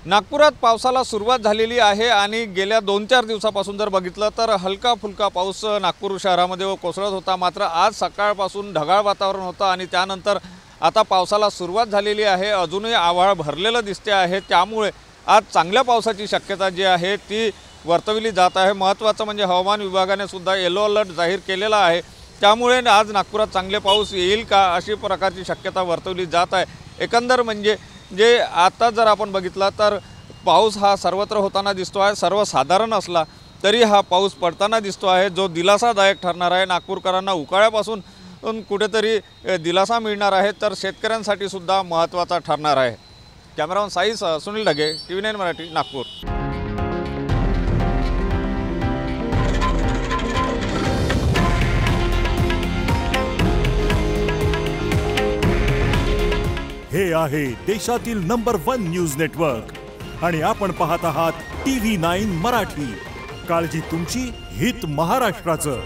नागपुरात पावसाला सुरुवात झालेली आहे आणि गेल्या 2-4 दिवसापासून जर बघितलं तर हलका फुलका पाऊस नागपूर शहरामध्ये कोसळत होता। मात्र आज सकाळपासून ढगाळ वातावरण होतं आणि त्यानंतर आता पावसाला सुरुवात झालेली आहे। अजूनही आभाळ भरलेलं दिसते आहे, त्यामुळे आज चांगल्या पावसाची शक्यता जी आहे ती वर्तवली जात आहे। महत्त्वाचं म्हणजे हवामान विभागाने सुद्धा येलो अलर्ट जाहीर केलेला आहे, त्यामुळे आज नागपुरात चांगले पाऊस येईल का अशी प्रकारची शक्यता वर्तवली जात आहे। एकंदर म्हणजे जे आता जर आपण बघितला तर पाऊस हा सर्वत्र होताना दिसतो आहे। सर्वसाधारण असला तरी हा पाऊस पडताना दिसतो आहे, जो दिलासादायक ठरणार आहे। नागपूरकरांना उकाळ्यापासून कुठेतरी दिलासा मिळणार आहे, तर शेतकऱ्यांसाठी सुद्धा महत्त्वाचा ठरणार आहे। Cameraman Sai Sunil Dhage, TV9 Marathi, Nagpur. हे आहे देशातील नंबर 1 न्यूज नेटवर्क आणि आपण पाहत आहात TV9 मराठी। काळजी तुमची, हित महाराष्ट्राचं।